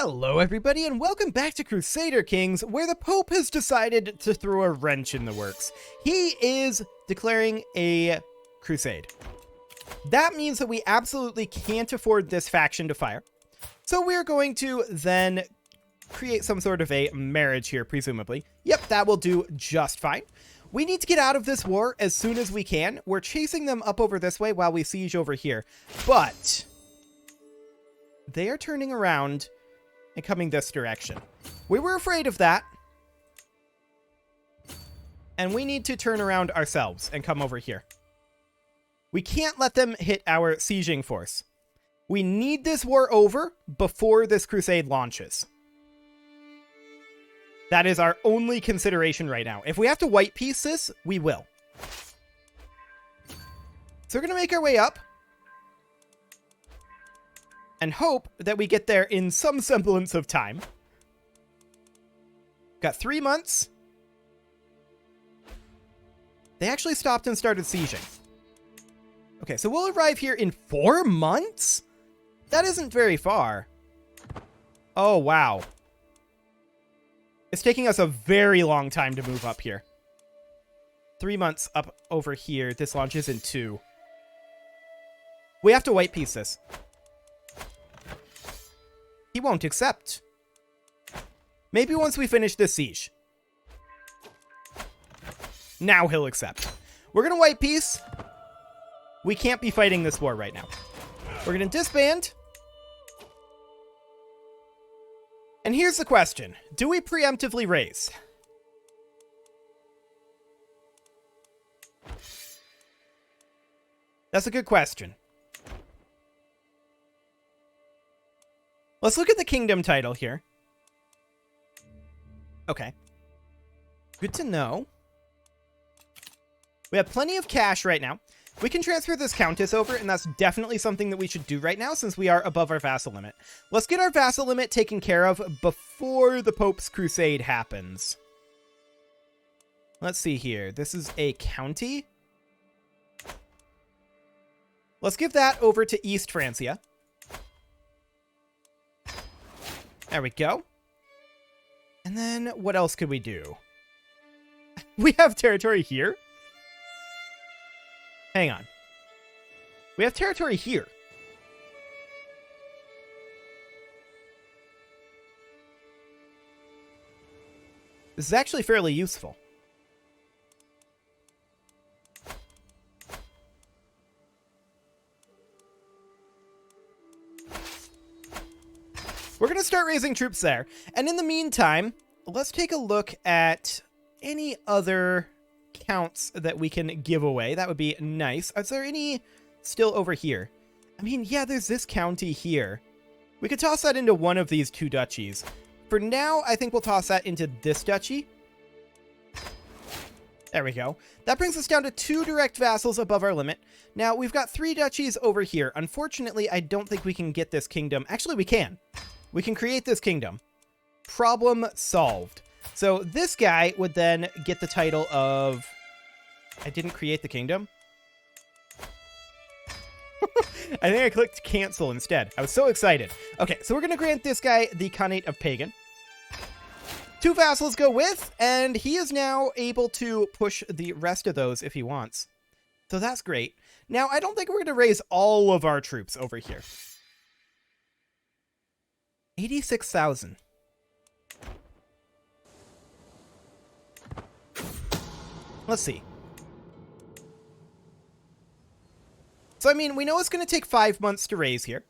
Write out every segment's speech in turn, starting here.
Hello everybody and welcome back to Crusader Kings, where the Pope has decided to throw a wrench in the works. He is declaring a crusade. That means that we absolutely can't afford this faction to fire. So we're going to then create some sort of a marriage here, presumably. Yep, that will do just fine. We need to get out of this war as soon as we can. We're chasing them up over this way while we siege over here. But they are turning around and coming this direction. We were afraid of that. And we need to turn around ourselves and come over here. We can't let them hit our sieging force. We need this war over before this crusade launches. That is our only consideration right now. If we have to white piece this, we will. So we're going to make our way up and hope that we get there in some semblance of time. Got 3 months. They actually stopped and started sieging. Okay, so we'll arrive here in 4 months? That isn't very far. Oh, wow. It's taking us a very long time to move up here. 3 months up over here. This launches in 2. We have to white piece this. He won't accept. Maybe once we finish this siege. Now he'll accept. We're going to white piece. We can't be fighting this war right now. We're going to disband. And here's the question. Do we preemptively raise? That's a good question. Let's look at the kingdom title here. Okay. Good to know. We have plenty of cash right now. We can transfer this countess over, and that's definitely something that we should do right now since we are above our vassal limit. Let's get our vassal limit taken care of before the Pope's crusade happens. Let's see here. This is a county. Let's give that over to East Francia. There we go. And then what else could we do? We have territory here. Hang on. We have territory here. This is actually fairly useful. We're going to start raising troops there. And in the meantime, let's take a look at any other counts that we can give away. That would be nice. Is there any still over here? I mean, yeah, there's this county here. We could toss that into one of these 2 duchies. For now, I think we'll toss that into this duchy. There we go. That brings us down to 2 direct vassals above our limit. Now, we've got 3 duchies over here. Unfortunately, I don't think we can get this kingdom. Actually, we can. We can create this kingdom. Problem solved. So this guy would then get the title of... I didn't create the kingdom. I think I clicked cancel instead. I was so excited. Okay, so we're going to grant this guy the Khanate of Pagan. 2 vassals go with, and he is now able to push the rest of those if he wants. So that's great. Now, I don't think we're going to raise all of our troops over here. 86,000. Let's see. So, I mean, we know it's going to take 5 months to raise here.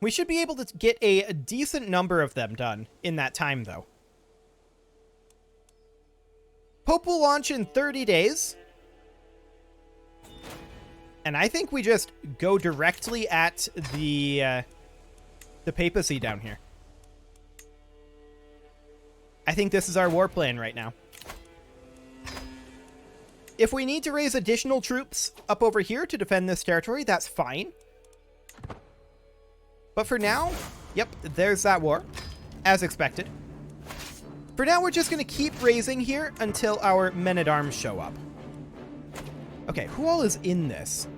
We should be able to get a decent number of them done in that time, though. Pope will launch in 30 days. And I think we just go directly at the papacy down here. I think this is our war plan right now. If we need to raise additional troops up over here to defend this territory, that's fine. But for now, yep, there's that war, as expected. For now, we're just going to keep raising here until our men-at-arms show up. Okay, who all is in this?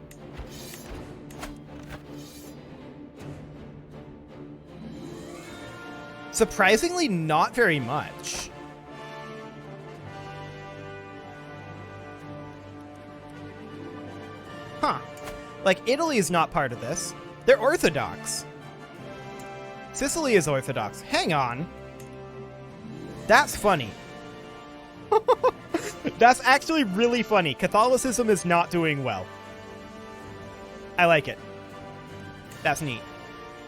Surprisingly, not very much. Huh. Like, Italy is not part of this. They're Orthodox. Sicily is Orthodox. Hang on. That's funny. That's actually really funny. Catholicism is not doing well. I like it. That's neat.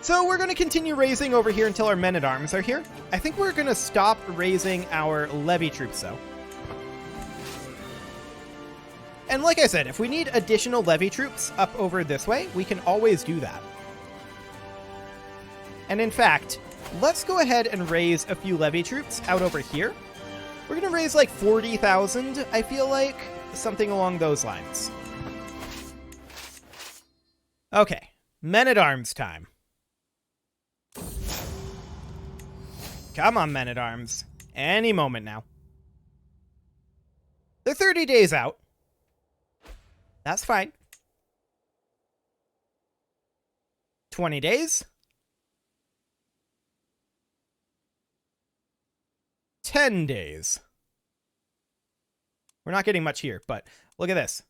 So we're going to continue raising over here until our men-at-arms are here. I think we're going to stop raising our levy troops, though. And like I said, if we need additional levy troops up over this way, we can always do that. And in fact, let's go ahead and raise a few levy troops out over here. We're going to raise like 40,000, I feel like. Something along those lines. Okay, men-at-arms time. Come on, men-at-arms. Any moment now. They're 30 days out. That's fine. 20 days. 10 days. We're not getting much here, but look at this.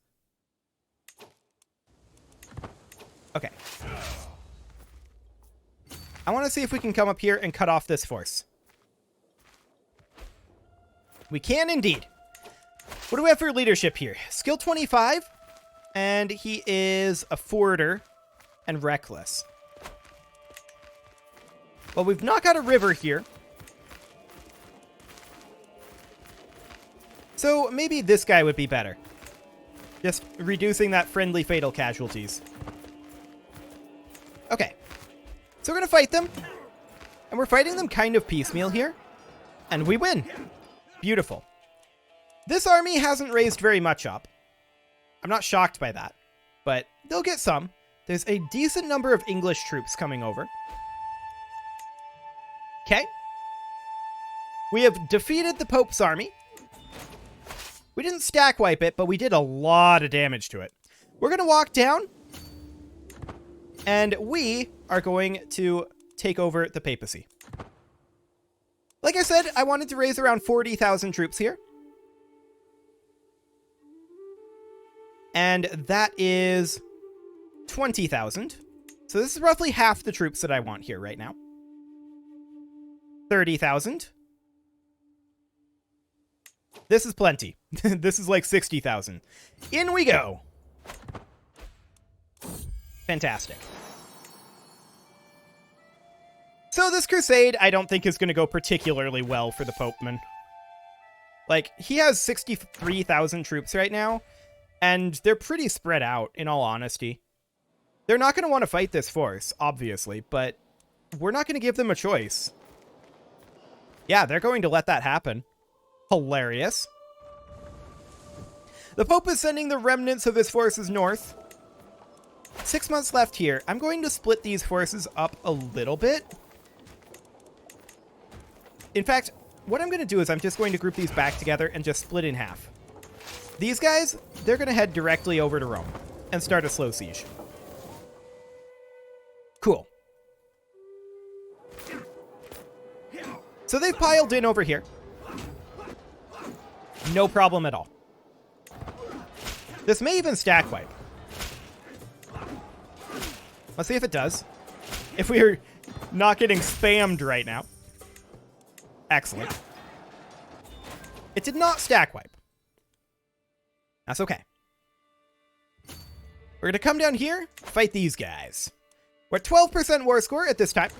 Okay. I want to see if we can come up here and cut off this force. We can indeed. What do we have for leadership here? Skill 25, and he is a forwarder and reckless. Well, we've not got a river here. So maybe this guy would be better. Just reducing that friendly fatal casualties. Okay. So we're going to fight them. And we're fighting them kind of piecemeal here. And we win. Beautiful. This army hasn't raised very much up. I'm not shocked by that. But they'll get some. There's a decent number of English troops coming over. Okay. We have defeated the Pope's army. We didn't stack wipe it, but we did a lot of damage to it. We're going to walk down. And we are going to take over the papacy. Like I said, I wanted to raise around 40,000 troops here. And that is 20,000. So this is roughly half the troops that I want here right now. 30,000. This is plenty. This is like 60,000. In we go. Fantastic. So this crusade, I don't think is going to go particularly well for the Popeman. Like, he has 63,000 troops right now, and they're pretty spread out, in all honesty. They're not going to want to fight this force, obviously, but we're not going to give them a choice. Yeah, they're going to let that happen. Hilarious. The Pope is sending the remnants of his forces north. 6 months left here. I'm going to split these forces up a little bit. In fact, what I'm going to do is I'm just going to group these back together and just split in half. These guys, they're going to head directly over to Rome and start a slow siege. Cool. So they've piled in over here. No problem at all. This may even stack wipe. Let's see if it does. If we're not getting spammed right now. Excellent. It did not stack wipe. That's okay. We're going to come down here, fight these guys. We're at 12% war score at this time.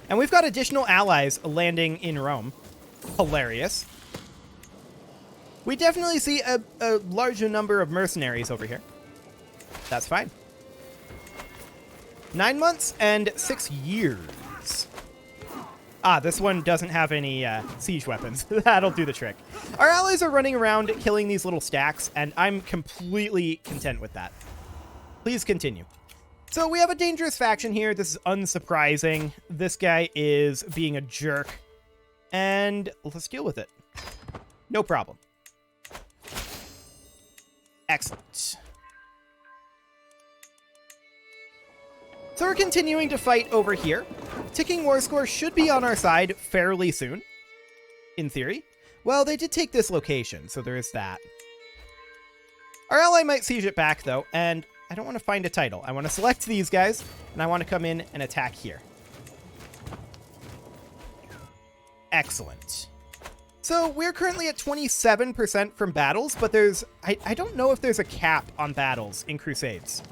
And we've got additional allies landing in Rome. Hilarious. We definitely see a larger number of mercenaries over here. That's fine. 9 months and 6 years. Ah, this one doesn't have any siege weapons. That'll do the trick. Our allies are running around killing these little stacks, and I'm completely content with that. Please continue. So we have a dangerous faction here. This is unsurprising. This guy is being a jerk. And let's deal with it. No problem. Excellent. So we're continuing to fight over here. Ticking war score should be on our side fairly soon, in theory. Well, they did take this location, so there is that. Our ally might siege it back, though, and I don't want to find a title. I want to select these guys, and I want to come in and attack here. Excellent. So we're currently at 27% from battles, but I don't know if there's a cap on battles in Crusades.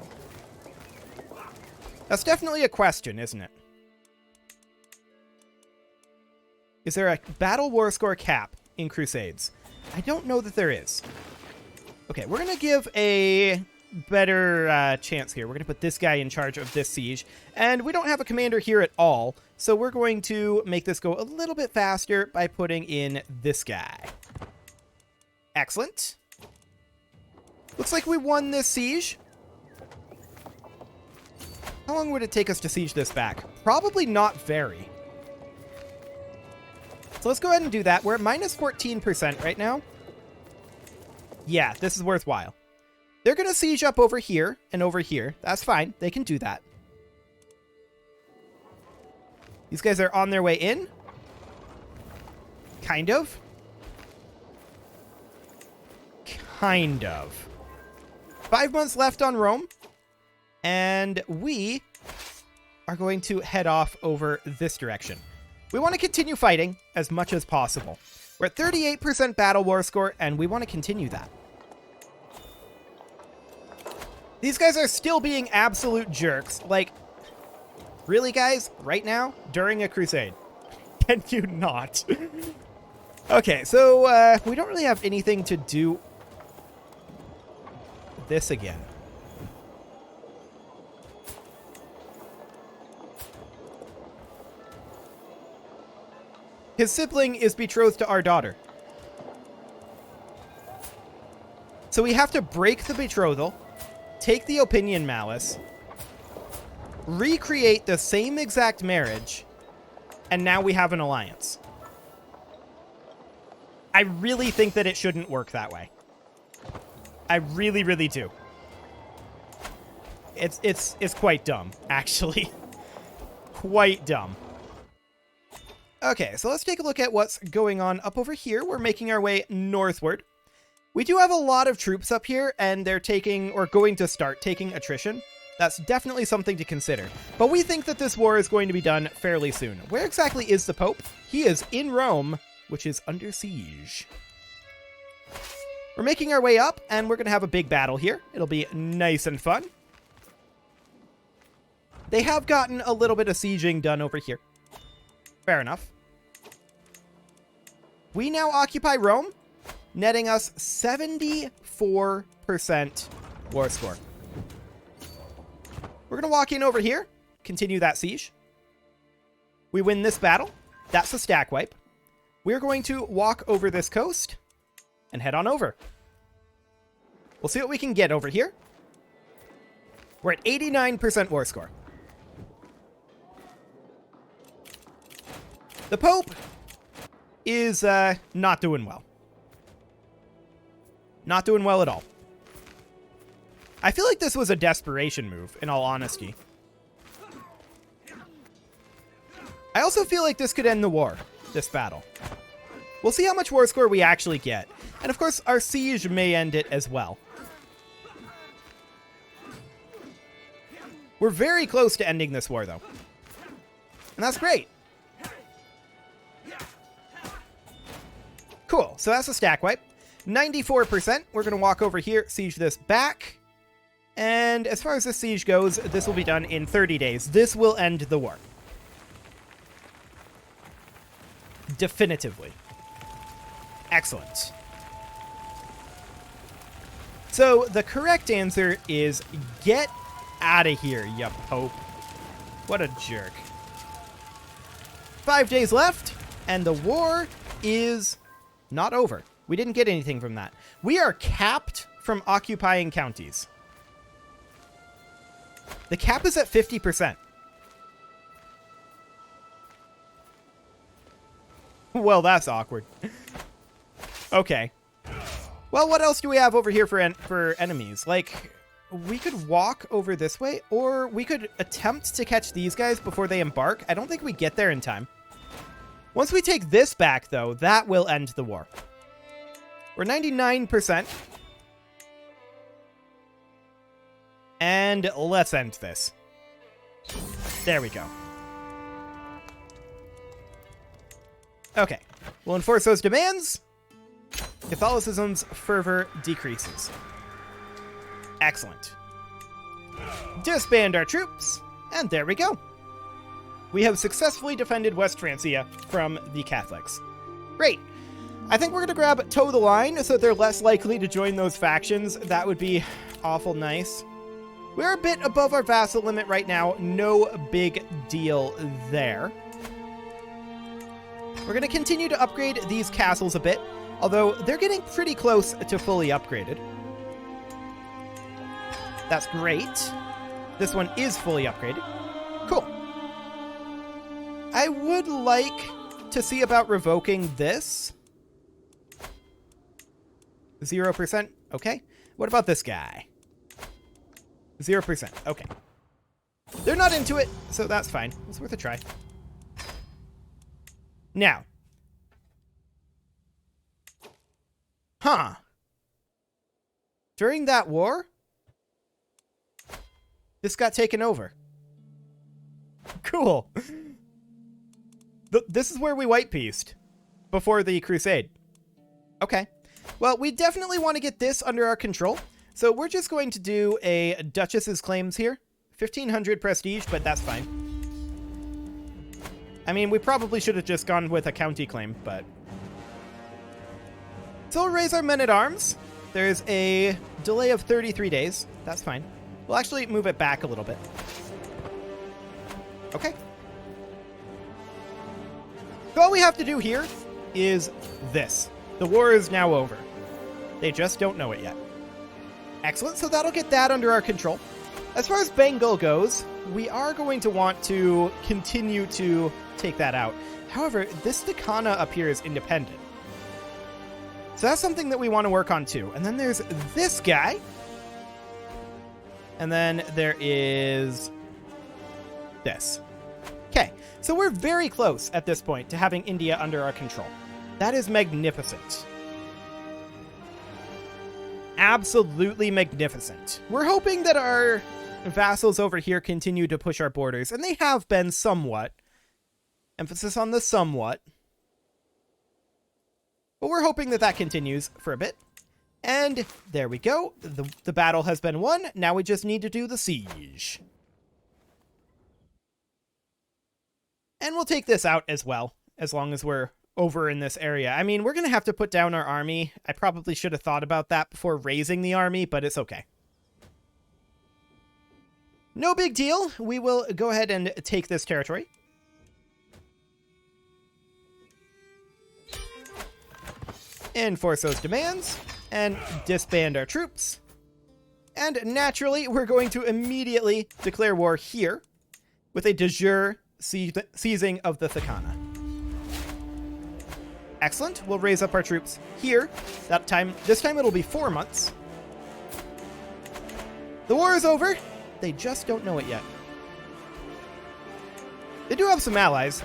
That's definitely a question, isn't it? Is there a battle war score cap in Crusades? I don't know that there is. Okay, we're going to give a better chance here. We're going to put this guy in charge of this siege. And we don't have a commander here at all, so we're going to make this go a little bit faster by putting in this guy. Excellent. Looks like we won this siege. How long would it take us to siege this back? Probably not very. So let's go ahead and do that. We're at minus 14% right now. Yeah, this is worthwhile. They're going to siege up over here and over here. That's fine. They can do that. These guys are on their way in. Kind of. Kind of. 5 months left on Rome. And we are going to head off over this direction. We want to continue fighting as much as possible. We're at 38% battle war score, and we want to continue that. These guys are still being absolute jerks. Like, really, guys? Right now? During a crusade? Can you not? Okay, so we don't really have anything to do this again. His sibling is betrothed to our daughter. So we have to break the betrothal, take the opinion malice, recreate the same exact marriage, and now we have an alliance. I really think that it shouldn't work that way. I really, really do. It's quite dumb, actually. Quite dumb. Okay, so let's take a look at what's going on up over here. We're making our way northward. We do have a lot of troops up here, and they're taking, or going to start taking, attrition. That's definitely something to consider. But we think that this war is going to be done fairly soon. Where exactly is the Pope? He is in Rome, which is under siege. We're making our way up, and we're going to have a big battle here. It'll be nice and fun. They have gotten a little bit of sieging done over here. Fair enough. We now occupy Rome, netting us 74% war score. We're going to walk in over here, continue that siege. We win this battle. That's a stack wipe. We're going to walk over this coast and head on over. We'll see what we can get over here. We're at 89% war score. The Pope is not doing well. Not doing well at all. I feel like this was a desperation move, in all honesty. I also feel like this could end the war, this battle. We'll see how much war score we actually get. And of course, our siege may end it as well. We're very close to ending this war, though. And that's great. Cool, so that's a stack wipe. 94%. We're going to walk over here, siege this back. And as far as this siege goes, this will be done in 30 days. This will end the war. Definitively. Excellent. So the correct answer is get out of here, you Pope. What a jerk. 5 days left, and the war is not over. We didn't get anything from that. We are capped from occupying counties. The cap is at 50%. Well, that's awkward. Okay. Well, what else do we have over here for enemies? Like, we could walk over this way, or we could attempt to catch these guys before they embark. I don't think we get there in time. Once we take this back, though, that will end the war. We're 99%. And let's end this. There we go. Okay. We'll enforce those demands. Catholicism's fervor decreases. Excellent. Disband our troops. And there we go. We have successfully defended West Francia from the Catholics. Great. I think we're going to grab Toe the Line so they're less likely to join those factions. That would be awful nice. We're a bit above our vassal limit right now. No big deal there. We're going to continue to upgrade these castles a bit, although they're getting pretty close to fully upgraded. That's great. This one is fully upgraded. Cool. I would like to see about revoking this. 0%. Okay. What about this guy? 0%. Okay. They're not into it, so that's fine. It's worth a try. Now. Huh. During that war, this got taken over. Cool. This is where we white pieced before the Crusade. Okay. Well, we definitely want to get this under our control. So we're just going to do a Duchess's claims here. 1500 prestige, but that's fine. I mean, we probably should have just gone with a county claim, but... So we'll raise our men-at-arms. There's a delay of 33 days. That's fine. We'll actually move it back a little bit. Okay. So all we have to do here is this. The war is now over. They just don't know it yet. Excellent, so that'll get that under our control. As far as Bengal goes, we are going to want to continue to take that out. However, this Dakana up here is independent. So that's something that we want to work on too. And then there's this guy. And then there is this. Okay, so we're very close at this point to having India under our control. That is magnificent. Absolutely magnificent. We're hoping that our vassals over here continue to push our borders, and they have been somewhat. Emphasis on the somewhat. But we're hoping that that continues for a bit. And there we go. The battle has been won. Now we just need to do the siege. And we'll take this out as well, as long as we're over in this area. I mean, we're going to have to put down our army. I probably should have thought about that before raising the army, but it's okay. No big deal. We will go ahead and take this territory. Enforce those demands, and disband our troops. And naturally, we're going to immediately declare war here, with a de jure seizing of the Thakana. Excellent. We'll raise up our troops here. This time it'll be 4 months. The war is over. They just don't know it yet. They do have some allies.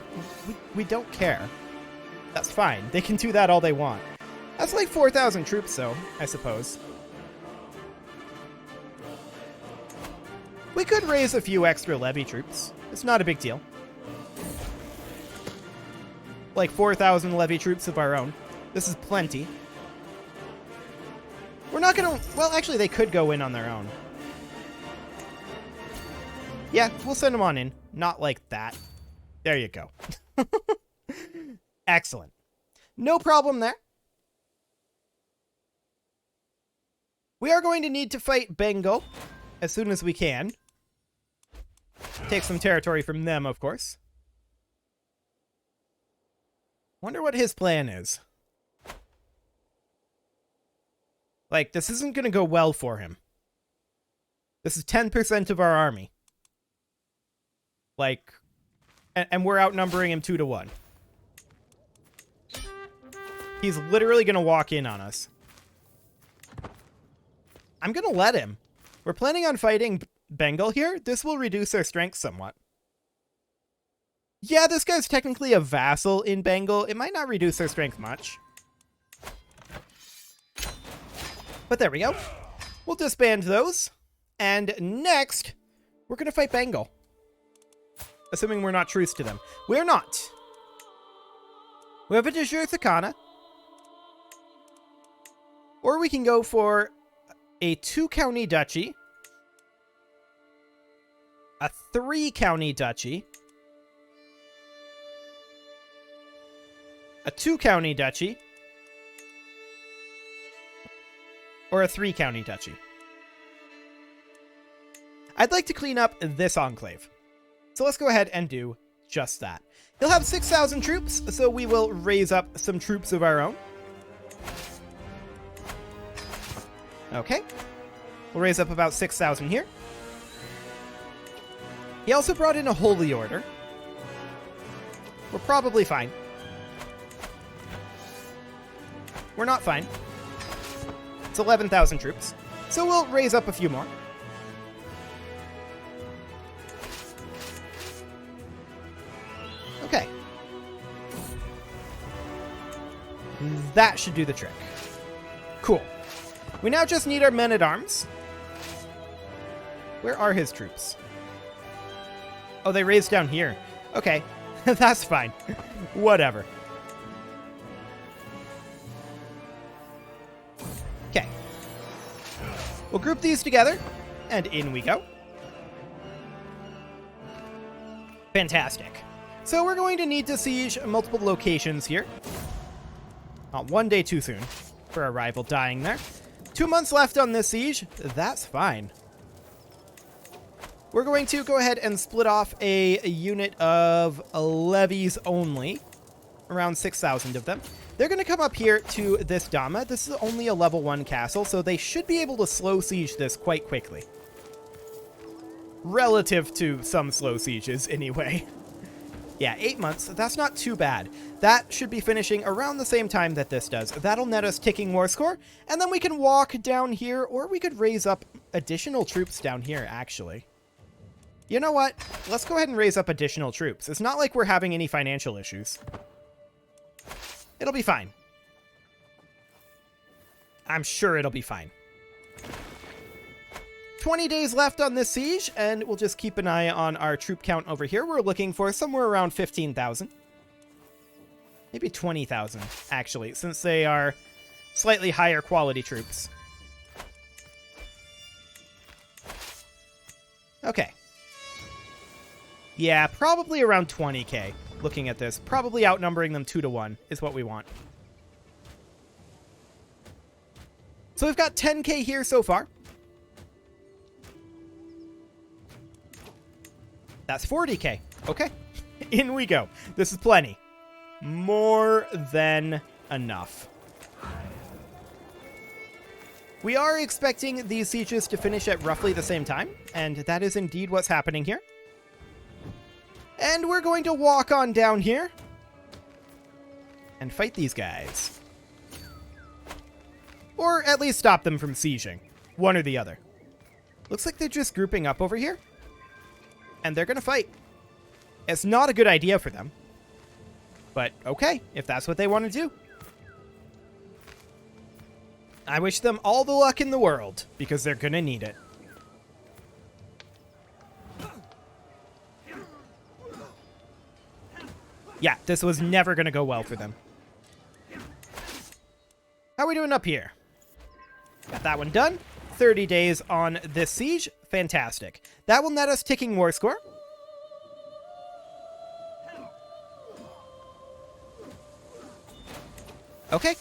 We don't care. That's fine. They can do that all they want. That's like 4,000 troops, though, I suppose. We could raise a few extra levy troops. It's not a big deal. Like 4,000 levy troops of our own. This is plenty. We're not gonna... Well, actually, they could go in on their own. Yeah, we'll send them on in. Not like that. There you go. Excellent. No problem there. We are going to need to fight Bengal as soon as we can. Take some territory from them, of course. Wonder what his plan is. Like, this isn't going to go well for him. This is 10% of our army. Like, and we're outnumbering him 2-1. He's literally going to walk in on us. I'm going to let him. We're planning on fighting Bengal here. This will reduce their strength somewhat. Yeah, this guy's technically a vassal in Bengal. It might not reduce their strength much. But there we go. We'll disband those. And next, we're going to fight Bengal. Assuming we're not truce to them. We're not. We have a de jure Thakana. Or we can go for a 2-county duchy. A 3-county duchy. A 2-county duchy. Or a 3-county duchy. I'd like to clean up this enclave. So let's go ahead and do just that. He'll have 6,000 troops, so we will raise up some troops of our own. Okay. We'll raise up about 6,000 here. He also brought in a holy order. We're probably fine. We're not fine. It's 11,000 troops. So we'll raise up a few more. Okay. That should do the trick. Cool. We now just need our men-at-arms. Where are his troops? Oh, they raised down here. Okay. That's fine. Whatever. Okay. We'll group these together, and in we go. Fantastic. So we're going to need to siege multiple locations here. Not one day too soon for our rival dying there. 2 months left on this siege. That's fine. We're going to go ahead and split off a unit of levies only. Around 6,000 of them. They're going to come up here to this Dama. This is only a level 1 castle, so they should be able to slow siege this quite quickly. Relative to some slow sieges, anyway. Yeah, 8 months. That's not too bad. That should be finishing around the same time that this does. That'll net us ticking war score, and then we can walk down here, or we could raise up additional troops down here, actually. You know what? Let's go ahead and raise up additional troops. It's not like we're having any financial issues. It'll be fine. I'm sure it'll be fine. 20 days left on this siege, and we'll just keep an eye on our troop count over here. We're looking for somewhere around 15,000. Maybe 20,000, actually, since they are slightly higher quality troops. Okay. Yeah, probably around 20k, looking at this. Probably outnumbering them 2-1 is what we want. So we've got 10k here so far. That's 40k. Okay. In we go. This is plenty. More than enough. We are expecting these sieges to finish at roughly the same time, and that is indeed what's happening here. And we're going to walk on down here and fight these guys. Or at least stop them from sieging. One or the other. Looks like they're just grouping up over here. And they're going to fight. It's not a good idea for them. But okay, if that's what they want to do. I wish them all the luck in the world, because they're going to need it. Yeah, this was never going to go well for them. How are we doing up here? Got that one done. 30 days on this siege. Fantastic. That will net us ticking war score. Okay.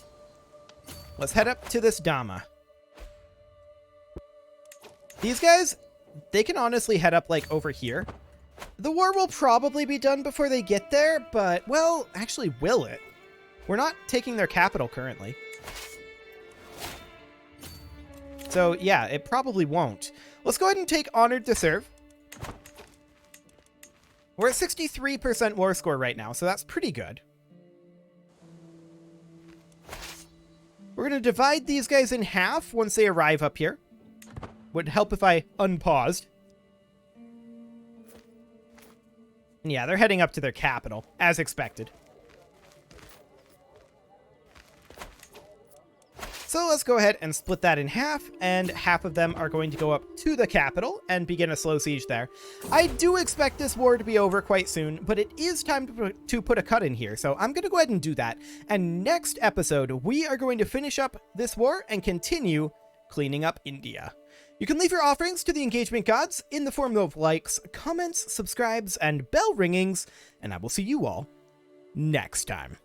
Let's head up to this Dama. These guys, they can honestly head up, like, over here. The war will probably be done before they get there, but, well, actually, will it? We're not taking their capital currently. So, yeah, it probably won't. Let's go ahead and take Honored to Serve. We're at 63% war score right now, so that's pretty good. We're going to divide these guys in half once they arrive up here. would help if I unpaused. Yeah, they're heading up to their capital, as expected. So let's go ahead and split that in half, and half of them are going to go up to the capital and begin a slow siege there. I do expect this war to be over quite soon, but it is time to put a cut in here, so I'm going to go ahead and do that. And next episode, we are going to finish up this war and continue cleaning up India. You can leave your offerings to the engagement gods in the form of likes, comments, subscribes, and bell ringings, and I will see you all next time.